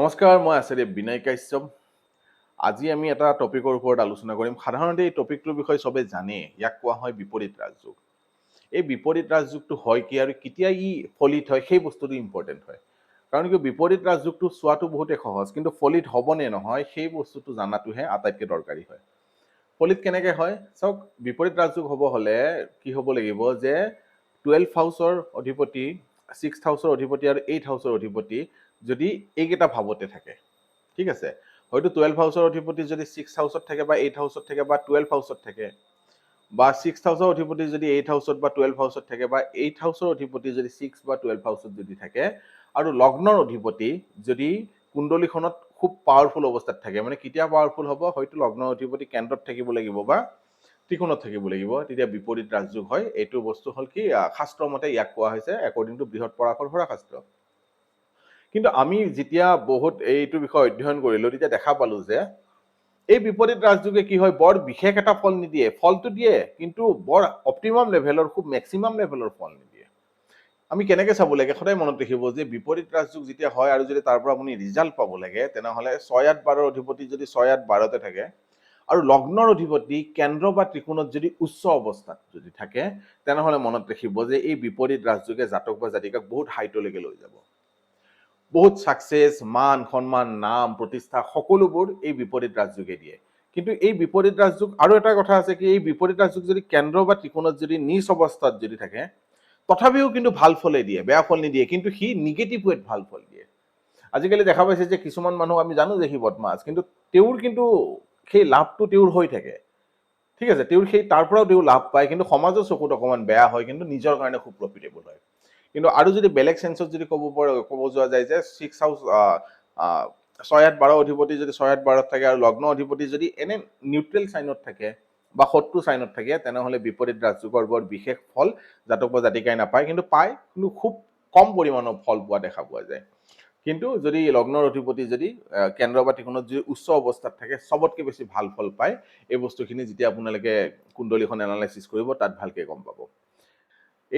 নমস্কাৰ, মই আচাৰ্য বিনয় কাশ্যপ। আজি আমি এটা টপিকৰ ওপৰত আলোচনা কৰিম। সাধাৰণতে এই টপিকটোৰ বিষয়ে সবে জানে, ইয়াক কোৱা হয় বিপৰীত ৰাজযোগ। এই বিপৰীত ৰাজযোগটো হয় কি আৰু কেতিয়া ই ফলিত হয় সেই বস্তুটো ইম্পৰ্টেণ্ট হয়। কাৰণ কি বিপৰীত ৰাজযোগটো চোৱাটো বহুতে সহজ, কিন্তু ফলিত হ'ব নে নহয় সেই বস্তুটো জানাটোহে আটাইতকৈ দৰকাৰী হয়। ফলিত কেনেকে হয় চাওক, বিপৰীত ৰাজযোগ হ'ব হ'লে কি হ'ব লাগিব যে 12 হাউচৰ অধিপতি, 6 হাউচৰ অধিপতি আৰু 8 হাউচৰ অধিপতি যদি এইকেইটা ভাৱতে থাকে, ঠিক আছে। হয়তো 12 হাউচৰ অধিপতি যদি 6 হাউচত থাকে বা 8 হাউচত থাকে বা 12 হাউচত থাকে, বা 6 হাউচৰ অধিপতি যদি 8 হাউচত বা 12 হাউচত থাকে, বা 8 হাউচৰ অধিপতি যদি 6 বা 12 হাউচত যদি থাকে, আৰু লগ্নৰ অধিপতি যদি কুণ্ডলীখনত খুব পাৱাৰফুল অৱস্থাত থাকে, মানে কেতিয়া পাৱাৰফুল হ'ব, হয়তো লগ্নৰ অধিপতি কেন্দ্ৰত থাকিব লাগিব বা ত্ৰিকোণত থাকিব লাগিব, তেতিয়া বিপৰীত ৰাজযোগ হয়। এইটো বস্তু হ'ল কি শাস্ত্ৰ মতে ইয়াক কোৱা হৈছে একৰ্ডিং টু বৃহৎ পৰাশৰ হৰা শাস্ত্ৰ। কিন্তু আমি যেতিয়া বহুত এইটো বিষয়ে অধ্যয়ন কৰিলো, তেতিয়া দেখা পালো যে এই বিপৰীত ৰাজযোগে কি হয়, বৰ বিশেষ এটা ফল নিদিয়ে। ফলটো দিয়ে, কিন্তু বৰ অপটিমাম লেভেলৰ, খুব মেক্সিমাম লেভেলৰ ফল নিদিয়ে। আমি কেনেকে চাব লাগে, সদায় মনত ৰাখিব যে বিপৰীত ৰাজযোগ যেতিয়া হয় আৰু যদি তাৰ পৰা আপুনি ৰিজাল্ট পাব লাগে, তেনেহ'লে 6, 8, 12 অধিপতি যদি 6, 8, 12তে থাকে আৰু লগ্নৰ অধিপতি কেন্দ্ৰ বা ত্ৰিকোণত যদি উচ্চ অৱস্থাত যদি থাকে, তেনেহ'লে মনত ৰাখিব যে এই বিপৰীত ৰাজযোগে জাতক বা জাতিকাক বহুত হাইটলৈকে লৈ যাব। বহুত ছাকচেছ, মান সন্মান, নাম প্ৰতিষ্ঠা সকলোবোৰ এই বিপৰীত ৰাজযোগে দিয়ে। কিন্তু এই বিপৰীত ৰাজযোগ আৰু এটা কথা আছে কি, এই বিপৰীত ৰাজযোগ যদি কেন্দ্ৰ বা ত্ৰিকোণত যদি নিচ অৱস্থাত যদি থাকে, তথাপিও কিন্তু ভাল ফলে দিয়ে, বেয়া ফল নিদিয়ে, কিন্তু সি নিগেটিভ ৱেত ভাল ফল দিয়ে। আজিকালি দেখা পাইছে যে কিছুমান মানুহ আমি জানো যে সি বদমাছ, কিন্তু তেওঁৰ কিন্তু সেই লাভটো তেওঁৰ হৈ থাকে, ঠিক আছে। তেওঁৰ সেই তাৰ পৰাও তেওঁ লাভ পায়, কিন্তু সমাজৰ চকুত অকণমান বেয়া হয়, কিন্তু নিজৰ কাৰণে খুব প্ৰফিটেবল হয়। কিন্তু আৰু যদি বেলেগ চেন্সত যদি ক'ব যোৱা যায় যে 6 হাউচ 6, 8, 12 অধিপতি যদি 6, 8, 12ত থাকে আৰু লগ্ন অধিপতি যদি এনে নিউট্ৰেল চাইনত থাকে বা শত্ৰু চাইনত থাকে, তেনেহ'লে বিপৰীত ৰাজযোগৰ বৰ বিশেষ ফল জাতক বা জাতিকাই নাপায়, কিন্তু পায়, কিন্তু খুব কম পৰিমাণৰ ফল পোৱা দেখা পোৱা যায়। কিন্তু যদি লগ্নৰ অধিপতি যদি কেন্দ্ৰ বা ত্ৰিকোণত যদি উচ্চ অৱস্থাত থাকে, চবতকে বেছি ভাল ফল পায়। এই বস্তুখিনি যেতিয়া আপোনালোকে কুণ্ডলীখন এনালাইচিছ কৰিব, তাত ভালকে গম পাব।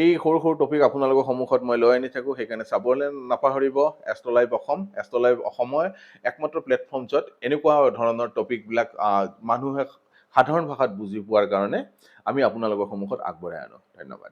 এই সৰু সৰু টপিক আপোনালোকৰ সন্মুখত মই লৈ আনি থাকোঁ, সেইকাৰণে চাবলৈ নাপাহৰিব। এষ্ট্ৰলাইভ অসম, এষ্ট্ৰলাইভ অসমৰ একমাত্ৰ প্লেটফৰ্ম য'ত এনেকুৱা ধৰণৰ টপিকবিলাক মানুহে সাধাৰণ ভাষাত বুজি পোৱাৰ কাৰণে আমি আপোনালোকৰ সন্মুখত আগবঢ়াই আনো। ধন্যবাদ।